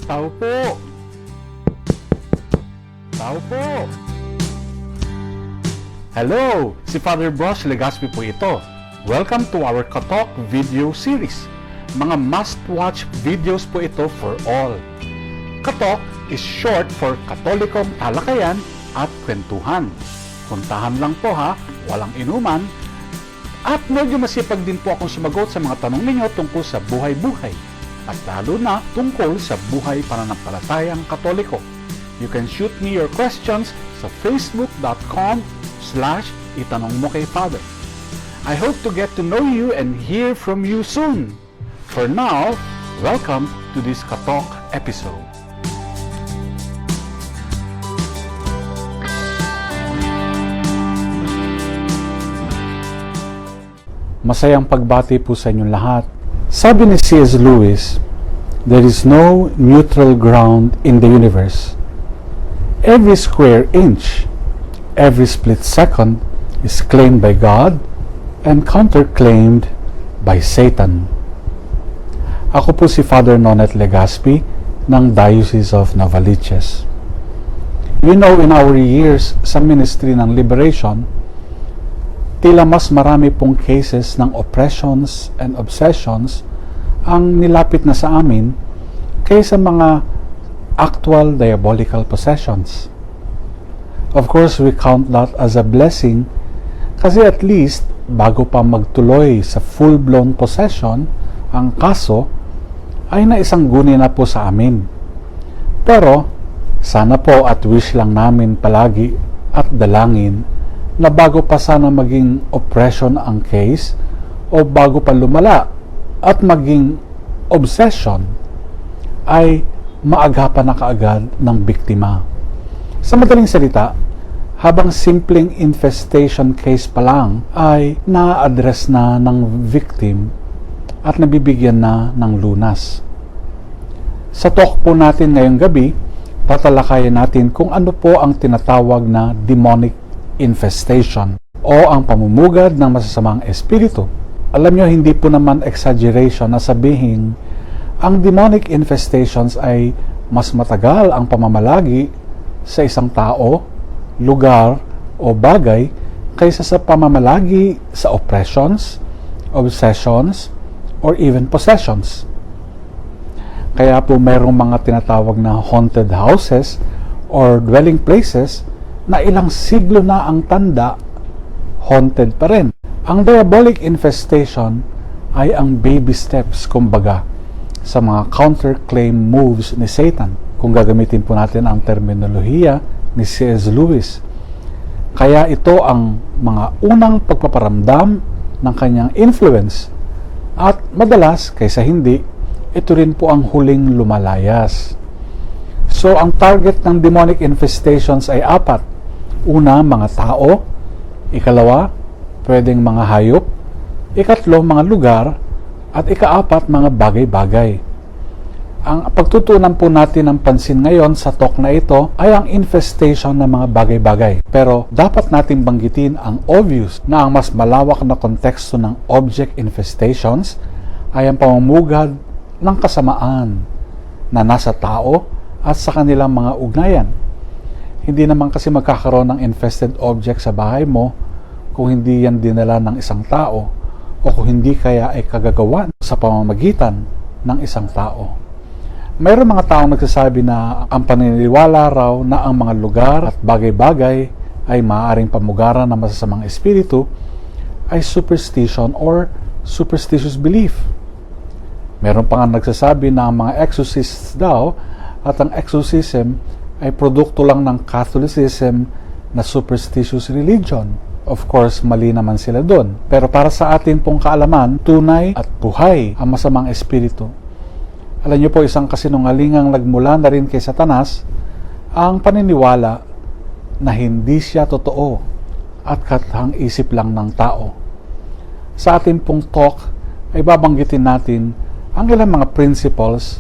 Tao po! Tao po! Hello! Si Father Brosh Legaspi po ito. Welcome to our Katalk video series. Mga must-watch videos po ito for all. Katalk is short for Katolikong talakayan at kwentuhan. Puntahan lang po ha, walang inuman. At medyo masipag din po akong sumagot sa mga tanong ninyo tungkol sa buhay-buhay. At lalo na tungkol sa buhay pananampalatayang Katoliko. You can shoot me your questions sa facebook.com/itanongmokayfather. I hope to get to know you and hear from you soon. For now, welcome to this Katalk episode. Masayang pagbati po sa inyong lahat. Sabi ni C.S. Lewis, there is no neutral ground in the universe. Every square inch, every split second is claimed by God and counterclaimed by Satan. Ako po si Father Nonnette Legaspi ng Diocese of Novaliches. You know, in our years sa ministry ng liberation, tila mas marami pong cases ng oppressions and obsessions ang nilapit na sa amin kaysa mga actual diabolical possessions. Of course, we count that as a blessing kasi at least bago pa magtuloy sa full-blown possession, ang kaso ay naisangguni na po sa amin. Pero sana po at wish lang namin palagi at dalangin na bago pa sana maging oppression ang case o bago pa lumala at maging obsession ay maagapan na kaagad ng biktima. Sa madaling salita, habang simpleng infestation case pa lang ay na-address na ng victim at nabibigyan na ng lunas. Sa talk po natin ngayong gabi, tatalakayin natin kung ano po ang tinatawag na demonic infestation o ang pamumugad ng masasamang espiritu. Alam nyo, hindi po naman exaggeration na sabihin ang demonic infestations ay mas matagal ang pamamalagi sa isang tao, lugar o bagay kaysa sa pamamalagi sa oppressions, obsessions, or even possessions. Kaya po mayroong mga tinatawag na haunted houses or dwelling places na ilang siglo na ang tanda, haunted pa rin. Ang diabolic infestation ay ang baby steps, kumbaga, sa mga counterclaim moves ni Satan, kung gagamitin po natin ang terminolohiya ni C.S. Lewis. Kaya ito ang mga unang pagpaparamdam ng kanyang influence at madalas, kaysa hindi, ito rin po ang huling lumalayas. So, ang target ng demonic infestations ay apat. Una, mga tao. Ikalawa, pwedeng mga hayop. Ikatlo, mga lugar. At ikaapat, mga bagay-bagay. Ang pagtutunan po natin ng pansin ngayon sa talk na ito ay ang infestation ng mga bagay-bagay. Pero dapat natin banggitin ang obvious na ang mas malawak na konteksto ng object infestations ay ang pamumugad ng kasamaan na nasa tao at sa kanilang mga ugnayan. Hindi naman kasi magkakaroon ng infested object sa bahay mo kung hindi yan dinala ng isang tao o kung hindi kaya ay kagagawan sa pamamagitan ng isang tao. Mayroon mga taong nagsasabi na ang paniniwala raw na ang mga lugar at bagay-bagay ay maaaring pamugaran ng masasamang espiritu ay superstition or superstitious belief. Meron pa nga nagsasabi na ang mga exorcists daw at ang exorcism ay produkto lang ng Catholicism na superstitious religion. Of course, mali naman sila doon. Pero para sa atin pong kaalaman, tunay at buhay ang masamang espiritu. Alam niyo po, isang kasinungalingang nagmula na rin kay Satanas ang paniniwala na hindi siya totoo at kathang isip lang ng tao. Sa atin pong talk ay babanggitin natin ang ilang mga principles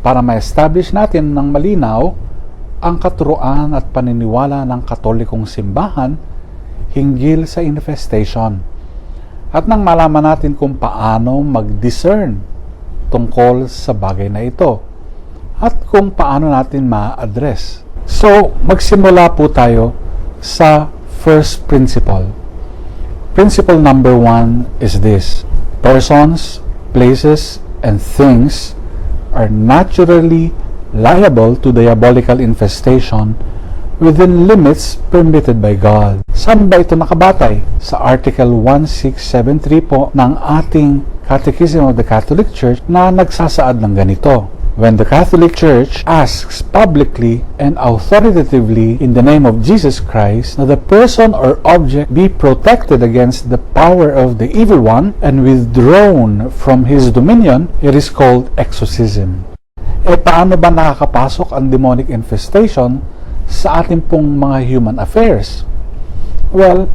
para ma-establish natin ng malinaw ang katuruan at paniniwala ng Katolikong simbahan hinggil sa infestation. At nang malaman natin kung paano mag-discern tungkol sa bagay na ito. at kung paano natin ma-address. So, magsimula po tayo sa first principle. Principle number 1 is this: persons, places, and things are naturally liable to diabolical infestation within limits permitted by God. Saan ba ito nakabatay? Sa Article 1673 po ng ating Catechism of the Catholic Church na nagsasaad ng ganito: when the Catholic Church asks publicly and authoritatively in the name of Jesus Christ that the person or object be protected against the power of the evil one and withdrawn from his dominion, it is called exorcism. Paano ba nakakapasok ang demonic infestation sa ating pong mga human affairs? Well,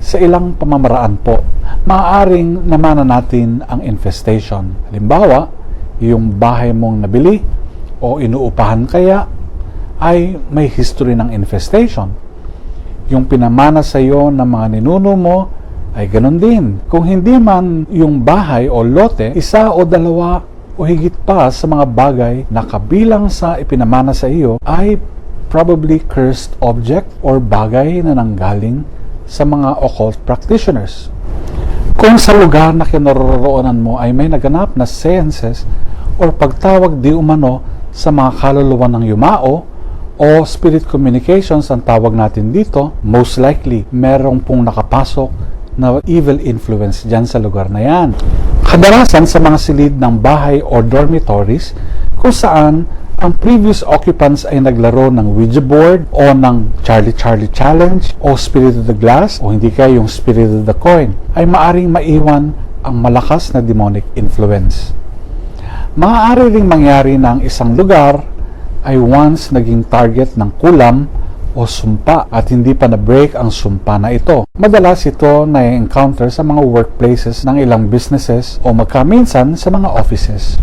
sa ilang pamamaraan po. Maaaring namanan natin ang infestation. Halimbawa, yung bahay mong nabili o inuupahan kaya ay may history ng infestation. Yung pinamana sa iyo ng mga ninuno mo ay ganun din. Kung hindi man yung bahay o lote, isa o dalawa o higit pa sa mga bagay na kabilang sa ipinamana sa iyo ay probably cursed object or bagay na nanggaling sa mga occult practitioners. Kung sa lugar na kinaroroonan mo ay may naganap na seances or pagtawag di umano sa mga kaluluwa ng yumao o spirit communications ang tawag natin dito, most likely merong pong nakapasok na evil influence dyan sa lugar na yan. Kadalasan sa mga silid ng bahay o dormitories kung saan ang previous occupants ay naglaro ng Ouija board o ng Charlie Charlie Challenge o Spirit of the Glass o hindi kaya yung Spirit of the Coin, ay maaring maiwan ang malakas na demonic influence. Maaari ring mangyari na ang isang lugar ay once naging target ng kulam o sumpa at hindi pa na-break ang sumpa na ito. Madalas ito na-encounter sa mga workplaces ng ilang businesses o magkaminsan sa mga offices.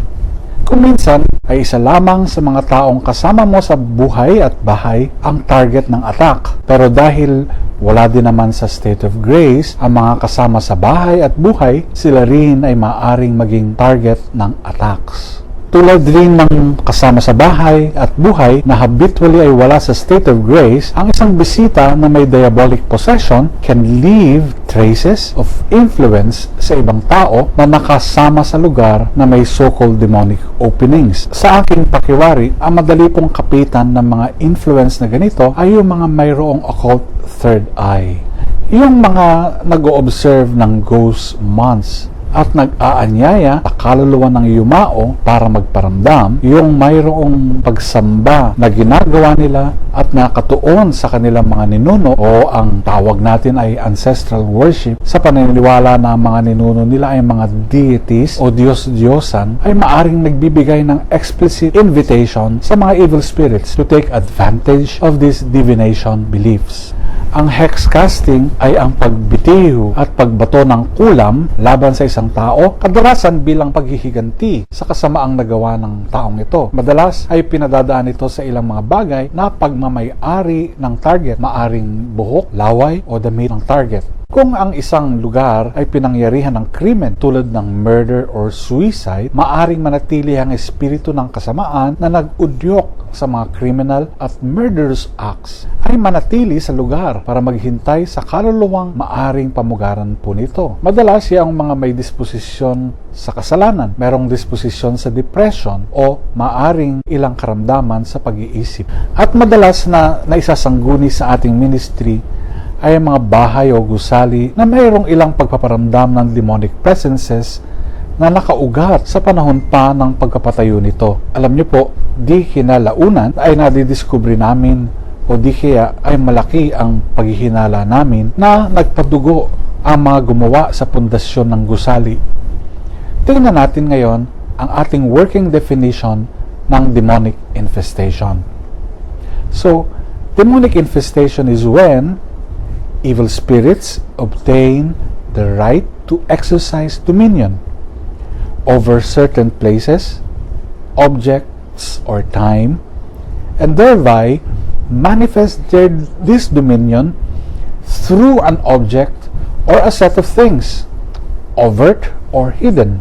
Kung minsan ay isa lamang sa mga taong kasama mo sa buhay at bahay ang target ng attack. Pero dahil wala din naman sa state of grace ang mga kasama sa bahay at buhay, sila rin ay maaaring maging target ng attacks. Tulad rin ng kasama sa bahay at buhay na habitually ay wala sa state of grace, ang isang bisita na may diabolic possession can leave traces of influence sa ibang tao na nakasama sa lugar na may so-called demonic openings. Sa aking pakiwari, ang madali pong kapitan ng mga influence na ganito ay yung mga mayroong occult third eye. Yung mga nag-o-observe ng ghost months at nag-aanyaya sa kaluluwa ng yumao para magparamdam, yung mayroong pagsamba na ginagawa nila at nakatuon sa kanilang mga ninuno o ang tawag natin ay ancestral worship sa paniniwala na ang mga ninuno nila ay mga deities o Diyos-Diyosan, ay maaring nagbibigay ng explicit invitation sa mga evil spirits to take advantage of these divination beliefs. Ang hex casting ay ang pagbitiho at pagbato ng kulam laban sa isang tao, kadalasan bilang paghihiganti sa kasamaang nagawa ng taong ito. Madalas ay pinadadaan ito sa ilang mga bagay na pagmamay-ari ng target, maaring buhok, laway o damit ng target. Kung ang isang lugar ay pinangyarihan ng krimen tulad ng murder or suicide, maaring manatili ang espiritu ng kasamaan na nag-udyok sa mga criminal at murderous acts ay manatili sa lugar para maghintay sa kaluluwang maaring pamugaran po nito. Madalas yung mga may disposisyon sa kasalanan, merong disposisyon sa depression o maaring ilang karamdaman sa pag-iisip. At madalas na naisasangguni sa ating ministry ay ang mga bahay o gusali na mayroong ilang pagpaparamdam ng demonic presences na nakaugat sa panahon pa ng pagkapatayo nito. Alam niyo po, di kinalaunan ay nadidiskubre namin o di kaya ay malaki ang paghihinala namin na nagpadugo ang mga gumawa sa pundasyon ng gusali. Tingnan natin ngayon ang ating working definition ng demonic infestation. So, demonic infestation is when evil spirits obtain the right to exercise dominion over certain places, objects, or time, and thereby manifest this dominion through an object or a set of things, overt or hidden,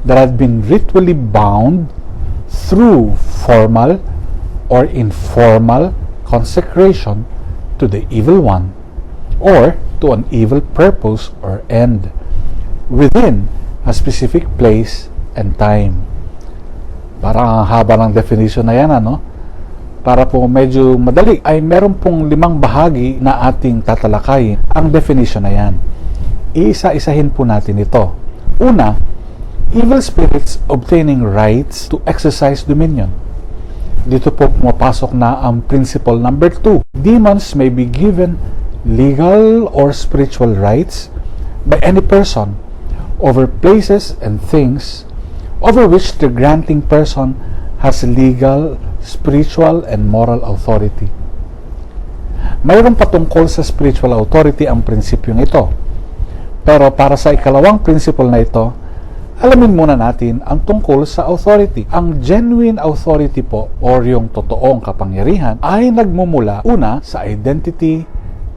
that have been ritually bound through formal or informal consecration to the evil one or to an evil purpose or end within a specific place and time. Parang haba ng definition na yan, ano? Para po medyo madali, ay meron pong 5 bahagi na ating tatalakayin ang definition na yan. Iisa-isahin po natin ito. Una, evil spirits obtaining rights to exercise dominion. Dito po pumapasok na ang principle number 2. Demons may be given legal or spiritual rights by any person over places and things over which the granting person has legal, spiritual, and moral authority. Mayroon patungkol sa spiritual authority ang prinsipyong ito. Pero para sa ikalawang principle na ito, alamin muna natin ang tungkol sa authority. Ang genuine authority po, or yung totoong kapangyarihan, ay nagmumula una sa identity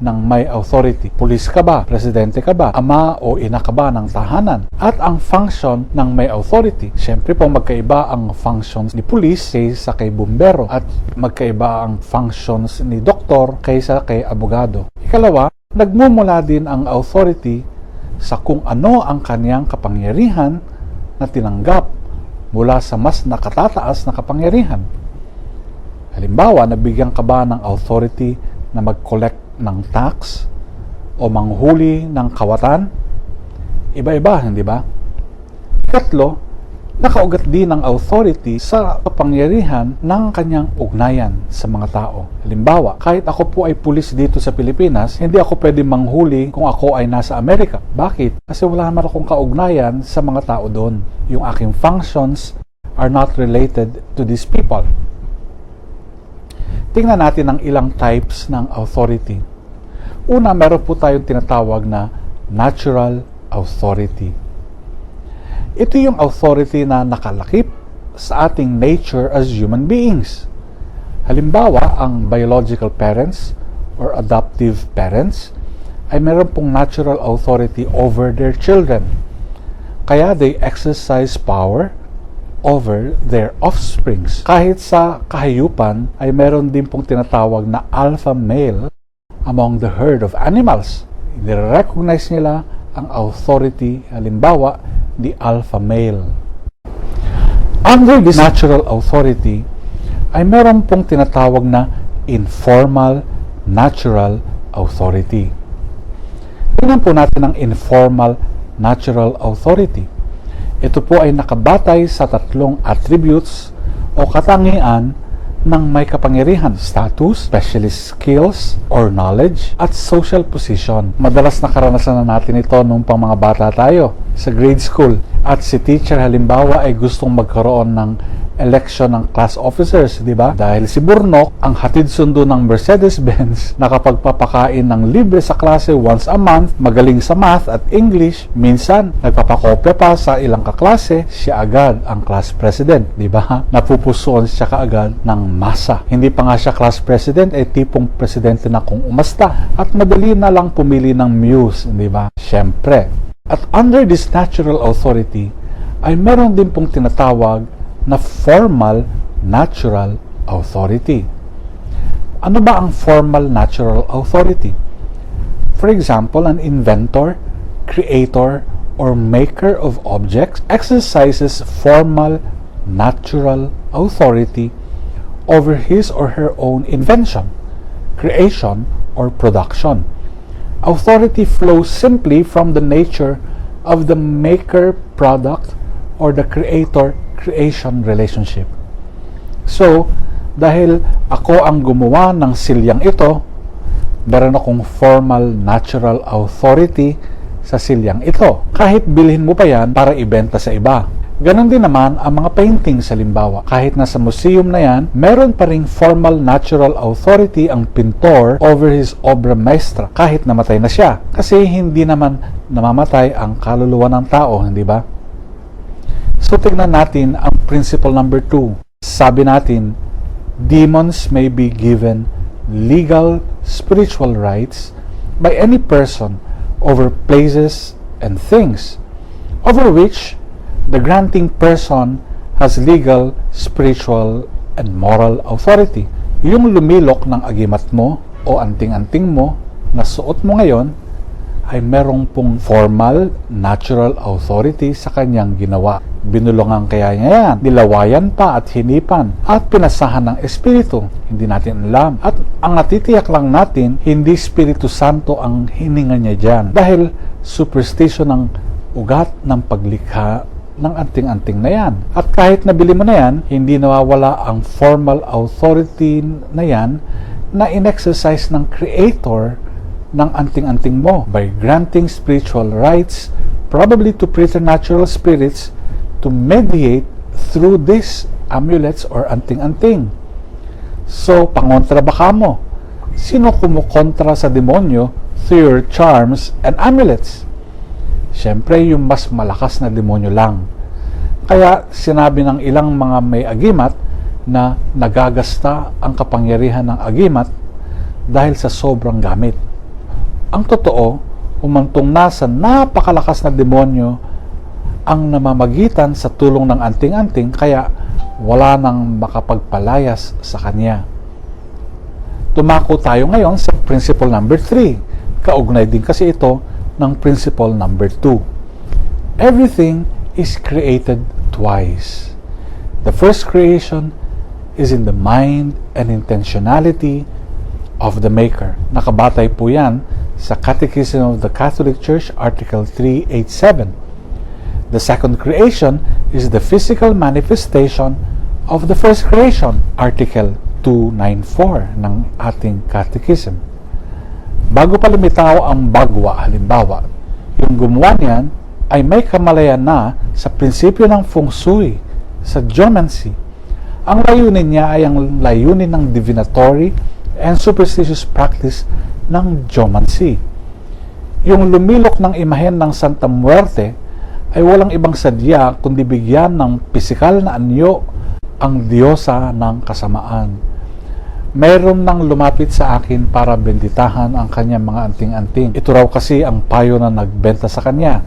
ng may authority. Pulis ka ba? Presidente ka ba? Ama o ina ka ba ng tahanan? At ang function ng may authority. Siyempre po magkaiba ang functions ni pulis kaysa kay bumbero at magkaiba ang functions ni doktor kaysa kay abogado. Ikalawa, nagmumula din ang authority sa kung ano ang kanyang kapangyarihan na tinanggap mula sa mas nakatataas na kapangyarihan. Halimbawa, nabigyan ka ba ng authority na mag-collect ng tax o manghuli ng kawatan? Iba-iba, hindi ba? Ikatlo, nakaugat din ang authority sa kapangyarihan ng kanyang ugnayan sa mga tao. Halimbawa, kahit ako po ay pulis dito sa Pilipinas, hindi ako pwede manghuli kung ako ay nasa Amerika. Bakit? Kasi wala naman akong kaugnayan sa mga tao doon. Yung aking functions are not related to these people. Tingnan natin ang ilang types ng authority. Una, meron po tayong tinatawag na natural authority. Ito yung authority na nakalakip sa ating nature as human beings. Halimbawa, ang biological parents or adoptive parents ay meron pong natural authority over their children. Kaya they exercise power over their offsprings. Kahit sa kahayupan ay meron din pong tinatawag na alpha male among the herd of animals. I-recognize nila ang authority, halimbawa, the alpha male. Under this natural authority, ay meron pong tinatawag na informal natural authority. Tingnan po natin ang informal natural authority. Ito po ay nakabatay sa 3 attributes o katangian ng may kapangyarihan: status, specialist skills or knowledge, at social position. Madalas nakaranasan na natin ito nung pang mga bata tayo sa grade school. At si teacher halimbawa ay gustong magkaroon ng election ng class officers, di ba? Dahil si Burnok ang hatid sundo ng Mercedes-Benz, nakapagpapakain ng libre sa klase once a month, magaling sa math at English, minsan nagpapakopya pa sa ilang kaklase, siya agad ang class president, di ba? Napupusuan siya kaagad ng masa. Hindi pa nga siya class president, eh tipong presidente na kung umasta. At madali na lang pumili ng muse, di ba? Siyempre. At under this natural authority, ay meron din pong tinatawag na formal natural authority. Ano ba ang formal natural authority? For example, an inventor, creator, or maker of objects exercises formal natural authority over his or her own invention, creation, or production. Authority flows simply from the nature of the maker product or the creator-creation relationship. So, dahil ako ang gumawa ng silyang ito, meron akong formal natural authority sa silyang ito. Kahit bilhin mo pa yan para ibenta sa iba. Ganon din naman ang mga paintings halimbawa. Kahit nasa museum na yan, meron pa ring formal natural authority ang pintor over his obra maestra kahit namatay na siya. Kasi hindi naman namamatay ang kaluluwa ng tao, hindi ba? So, tignan natin ang principle number 2. Sabi natin, demons may be given legal spiritual rights by any person over places and things over which the granting person has legal, spiritual, and moral authority. Yung lumilok ng agimat mo o anting-anting mo na suot mo ngayon ay merong pong formal, natural authority sa kanyang ginawa. Binulungan kaya niya yan, nilawayan pa at hinipan at pinasahan ng Espiritu. Hindi natin alam. At ang natitiyak lang natin, hindi Espiritu Santo ang hininga niya dyan. Dahil superstition ng ugat ng paglikha ng anting-anting na yan. At kahit nabili mo na yan, hindi nawawala ang formal authority na yan na in-exercise ng Creator ng anting-anting mo by granting spiritual rights, probably to preternatural spirits, to mediate through these amulets or anting-anting. So, pangontra ba ka mo? Sino kumukontra sa demonyo through your charms and amulets? Siyempre, yung mas malakas na demonyo lang. Kaya, sinabi ng ilang mga may agimat na nagagasta ang kapangyarihan ng agimat dahil sa sobrang gamit. Ang totoo, umantong na sa napakalakas na demonyo ang namamagitan sa tulong ng anting-anting, kaya wala nang makapagpalayas sa kanya. Tumako tayo ngayon sa principle number 3. Kaugnay din kasi ito ng principle number 2. Everything is created twice. The first creation is in the mind and intentionality of the Maker. Nakabatay po yan sa Catechism of the Catholic Church, Article 387. The second creation is the physical manifestation of the first creation, Article 294 ng ating Catechism. Bago pa lumitaw ang bagwa, halimbawa, yung gumawa niyan ay may kamalayan na sa prinsipyo ng feng shui, sa geomancy. Ang layunin niya ay ang layunin ng divinatory and superstitious practice ng geomancy. Yung lumilok ng imahen ng Santa Muerte ay walang ibang sadya kundi bigyan ng pisikal na anyo ang diyosa ng kasamaan. Mayroon nang lumapit sa akin para benditahan ang kanyang mga anting-anting. Ito raw kasi ang payo na nagbenta sa kanya.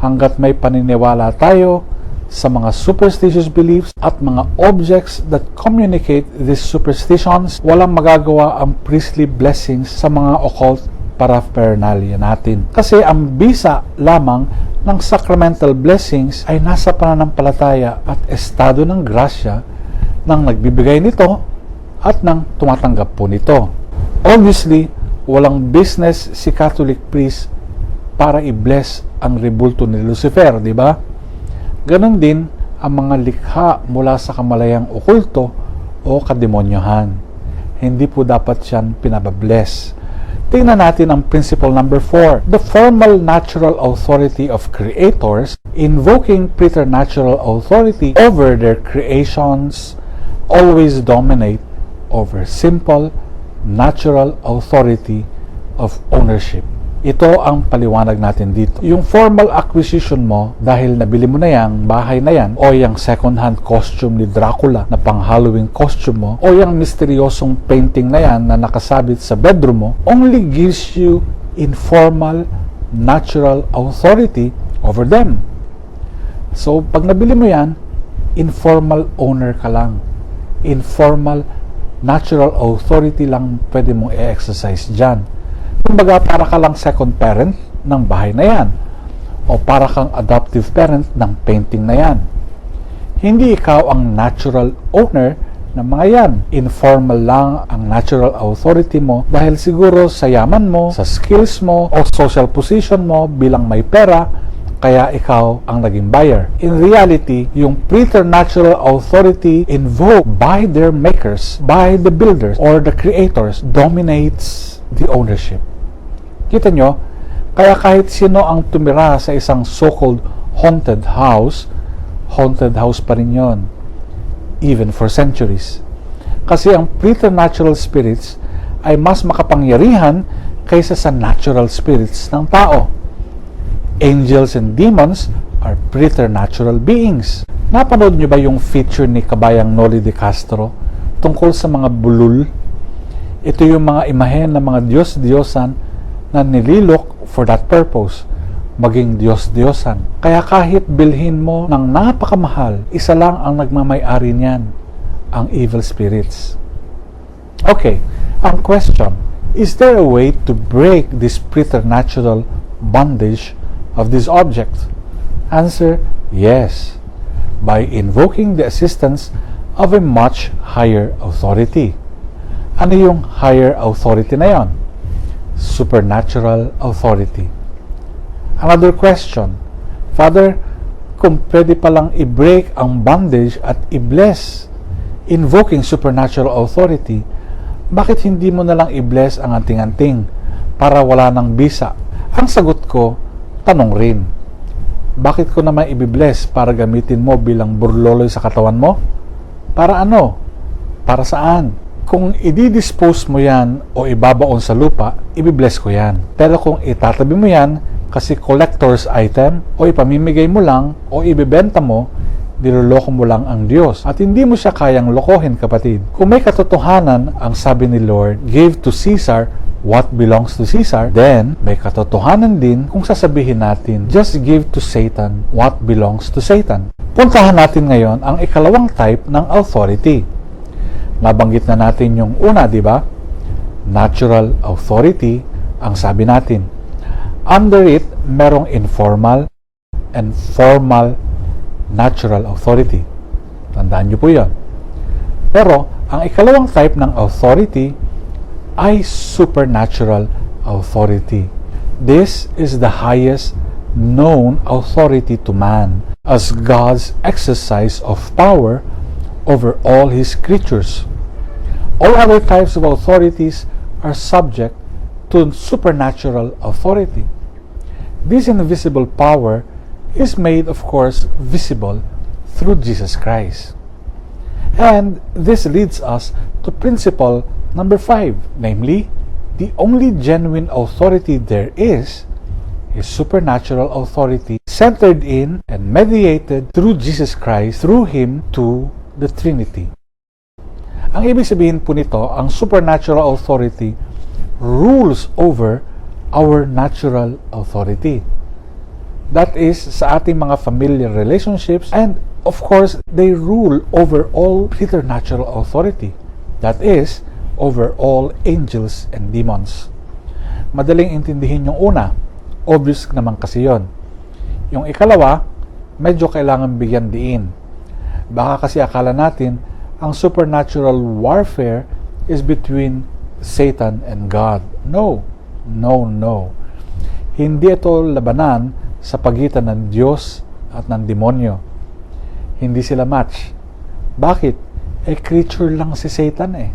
Hanggat may paniniwala tayo sa mga superstitious beliefs at mga objects that communicate these superstitions, walang magagawa ang priestly blessings sa mga occult paraphernalia natin. Kasi ang bisa lamang ng sacramental blessings ay nasa pananampalataya at estado ng grasya ng nagbibigay nito at ng tumatanggap po nito. Obviously, walang business si Catholic priest para i-bless ang rebulto ni Lucifer, di ba? Ganon din ang mga likha mula sa kamalayang okulto o kademonyohan. Hindi po dapat siyan pinababless. Tingnan natin ang principle number 4. The formal natural authority of creators invoking preternatural authority over their creations always dominate over simple natural authority of ownership. Ito ang paliwanag natin dito. Yung formal acquisition mo dahil nabili mo na yung bahay na yan o yung second-hand costume ni Dracula na pang-Halloween costume mo o yung misteryosong painting na yan na nakasabit sa bedroom mo only gives you informal natural authority over them. So, pag nabili mo yan, informal owner ka lang. Informal natural authority lang pwede mong i-exercise dyan. Kumbaga, para ka lang second parent ng bahay na yan o para kang adoptive parent ng painting na yan. Hindi ikaw ang natural owner ng mga yan. Informal lang ang natural authority mo dahil siguro sa yaman mo, sa skills mo o social position mo bilang may pera, kaya ikaw ang naging buyer. In reality, yung preternatural authority invoked by their makers, by the builders or the creators, dominates the ownership. Kita nyo, kaya kahit sino ang tumira sa isang so-called haunted house pa rin yun, even for centuries. Kasi ang preternatural spirits ay mas makapangyarihan kaysa sa natural spirits ng tao. Angels and demons are preternatural beings. Napanood nyo ba yung feature ni Kabayang Noli de Castro tungkol sa mga bulul? Ito yung mga imahen ng mga Diyos-Diyosan na nililok for that purpose. maging Diyos-Diyosan. Kaya kahit bilhin mo ng napakamahal, isa lang ang nagmamay-ari niyan, ang evil spirits. Okay, ang question, is there a way to break this preternatural bondage of this object? Answer, yes, by invoking the assistance of a much higher authority. Ano yung higher authority na yon? Supernatural authority. Another question, Father, kung pwede palang i-break ang bondage at i-bless, invoking supernatural authority, bakit hindi mo nalang i-bless ang anting-anting para wala ng bisa? Ang sagot ko, tanong rin. Bakit ko naman i-bless para gamitin mo bilang burloloy sa katawan mo? Para ano? Para saan? Kung i-dispose mo yan o ibabaon sa lupa, i-bless ko yan. Pero kung itatabi mo yan kasi collector's item o ipamimigay mo lang o ibebenta mo, niloloko mo lang ang Diyos. At hindi mo siya kayang lokohin, kapatid. Kung may katotohanan, ang sabi ni Lord, give to Caesar what belongs to Caesar, then may katotohanan din kung sasabihin natin, just give to Satan what belongs to Satan. Puntahan natin ngayon ang ikalawang type ng authority. Nabanggit na natin yung una, di ba? Natural authority, ang sabi natin. Under it, merong informal and formal natural authority. Tandaan nyo po yun. Pero, ang ikalawang type ng authority ay supernatural authority. This is the highest known authority to man as God's exercise of power over all His creatures. All other types of authorities are subject to supernatural authority. This invisible power is made, of course, visible through Jesus Christ. And this leads us to principle number 5, namely, the only genuine authority there is supernatural authority centered in and mediated through Jesus Christ, through Him to the Trinity. Ang ibig sabihin po nito, ang supernatural authority rules over our natural authority. That is, sa ating mga familiar relationships, and of course, they rule over all preternatural authority. That is, over all angels and demons. Madaling intindihin yung una, obvious naman kasi yon. Yung ikalawa, medyo kailangan bigyan diin. Baka kasi akala natin, ang supernatural warfare is between Satan and God. No. Hindi ito labanan sa pagitan ng Diyos at ng demonyo. Hindi sila match. Bakit? Creature lang si Satan eh.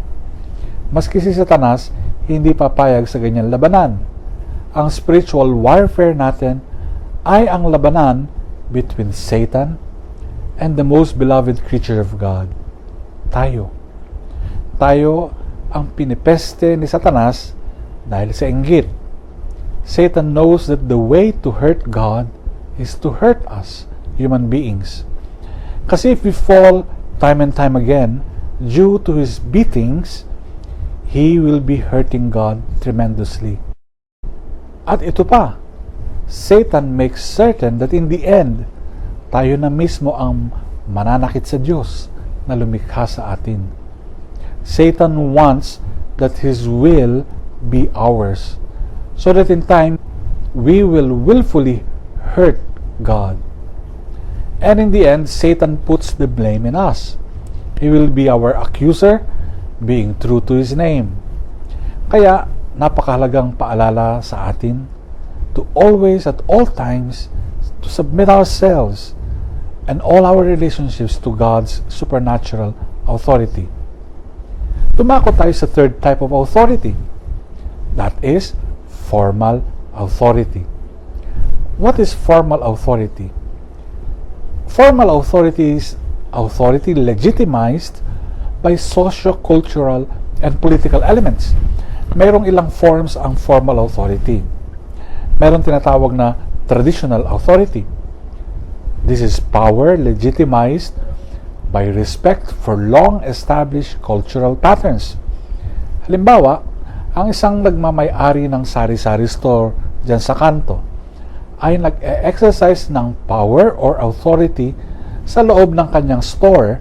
Maski si Satanas, hindi papayag sa ganyan labanan. Ang spiritual warfare natin ay ang labanan between Satan and the most beloved creature of God. Tayo ang pinipeste ni Satanas dahil sa inggit. Satan knows that the way to hurt God is to hurt us, human beings. Kasi if we fall time and time again due to his beatings, he will be hurting God tremendously. At ito pa, Satan makes certain that in the end, tayo na mismo ang mananakit sa Diyos na lumikha sa atin. Satan wants that his will be ours, so that in time, we will willfully hurt God. And in the end, Satan puts the blame in us. He will be our accuser, being true to his name. Kaya, napakahalagang paalala sa atin to always, at all times, to submit ourselves and all our relationships to God's supernatural authority. Tumako tayo sa third type of authority. That is formal authority. What is formal authority? Formal authority is authority legitimized by socio-cultural and political elements. Mayroong ilang forms ang formal authority. Mayroong tinatawag na traditional authority. This is power legitimized by respect for long-established cultural patterns. Halimbawa, ang isang nagmamay-ari ng sari-sari store dyan sa kanto ay nag-exercise ng power or authority sa loob ng kanyang store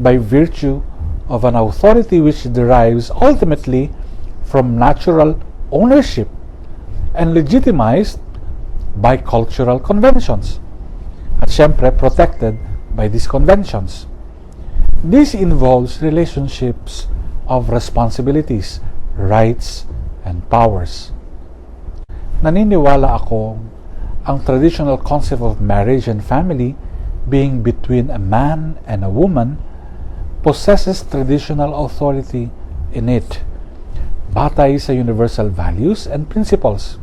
by virtue of an authority which derives ultimately from natural ownership and legitimized by cultural conventions, at syempre protected by these conventions. This involves relationships of responsibilities, rights, and powers. Naniniwala ako ang traditional concept of marriage and family being between a man and a woman possesses traditional authority in it, batay sa universal values and principles.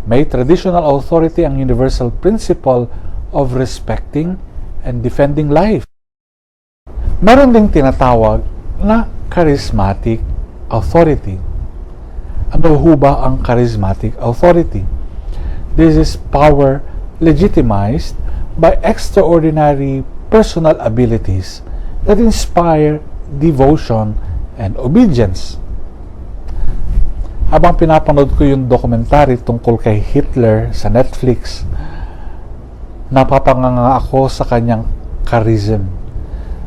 May traditional authority ang universal principle of respecting and defending life. Meron ding tinatawag na charismatic authority. Ano ho ba ang charismatic authority? This is power legitimized by extraordinary personal abilities that inspire devotion and obedience. Habang pinapanood ko yung documentary tungkol kay Hitler sa Netflix, napapanganga ako sa kanyang charism,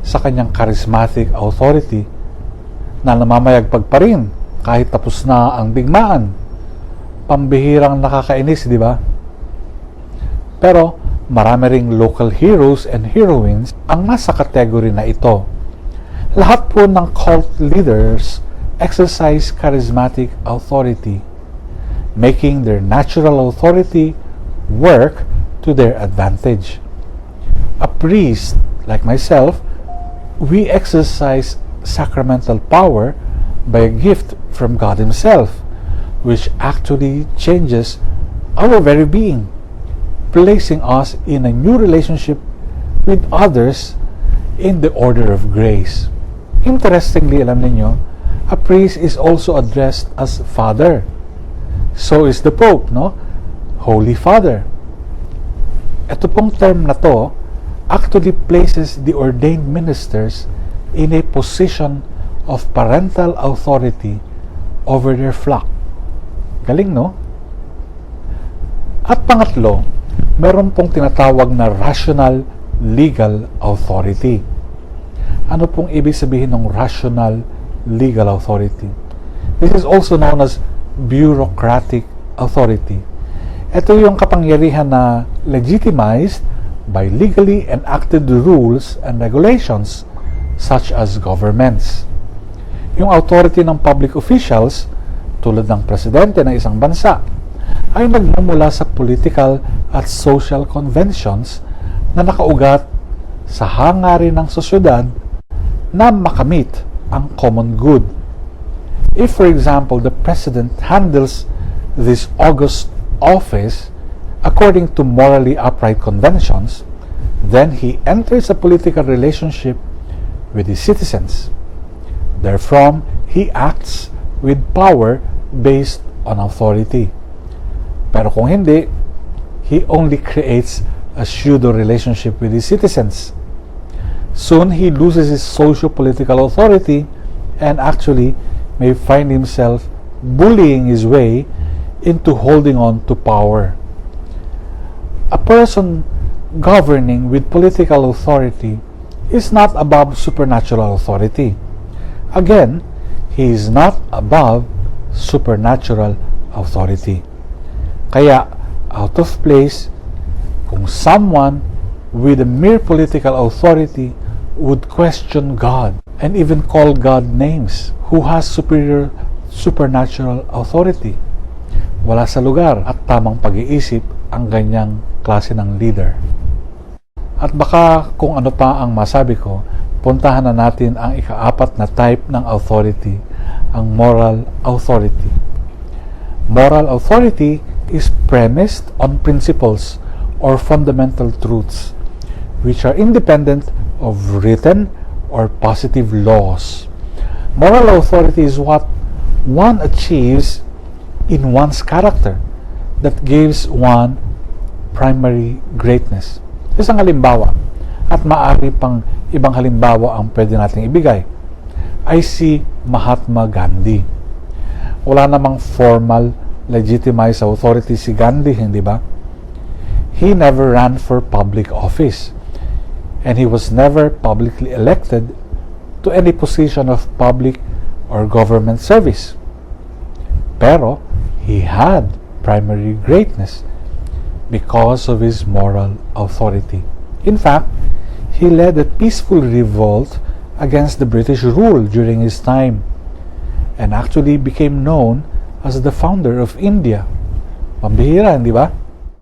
sa kanyang charismatic authority na namamayagpag pa rin kahit tapos na ang digmaan. Pambihirang nakakainis, di ba? Pero marami ring local heroes and heroines ang nasa kategory na ito. Lahat po ng cult leaders exercise charismatic authority, making their natural authority work to their advantage. A priest, like myself, we exercise sacramental power by a gift from God Himself, which actually changes our very being, placing us in a new relationship with others in the order of grace. Interestingly, alam ninyo, a priest is also addressed as Father. So is the Pope, no? Holy Father. Ito pong term na to actually places the ordained ministers in a position of parental authority over their flock. Galing, no? At pangatlo, meron pong tinatawag na rational legal authority. Ano pong ibig sabihin ng rational legal authority? This is also known as bureaucratic authority. Ito yung kapangyarihan na legitimized by legally enacted rules and regulations such as governments. Yung authority ng public officials, tulad ng presidente ng isang bansa, ay nagmumula sa political at social conventions na nakaugat sa hangarin ng sosyedad na makamit ang common good. If, for example, the president handles this august office according to morally upright conventions, then he enters a political relationship with his citizens. Therefrom, he acts with power based on authority. Pero kung hindi, he only creates a pseudo relationship with his citizens. Soon, he loses his socio-political authority and actually may find himself bullying his way into holding on to power. A person governing with political authority is not above supernatural authority. Again, he is not above supernatural authority. Kaya, out of place kung someone with a mere political authority would question God and even call God names who has superior supernatural authority. Wala sa lugar at tamang pag-iisip ang ganyang klase ng leader. At baka kung ano pa ang masabi ko, puntahan na natin ang ikaapat na type ng authority, ang moral authority. Moral authority is premised on principles or fundamental truths which are independent of written or positive laws. Moral authority is what one achieves in one's character that gives one primary greatness. Isang halimbawa, at maaari pang ibang halimbawa ang pwede nating ibigay, ay si Mahatma Gandhi. Wala namang formal legitimized authority si Gandhi, hindi ba? he never ran for public office, and he was never publicly elected to any position of public or government service. Pero he had primary greatness because of his moral authority. In fact, he led a peaceful revolt against the British rule during his time, and actually became known as the founder of India. Pambihira, di ba?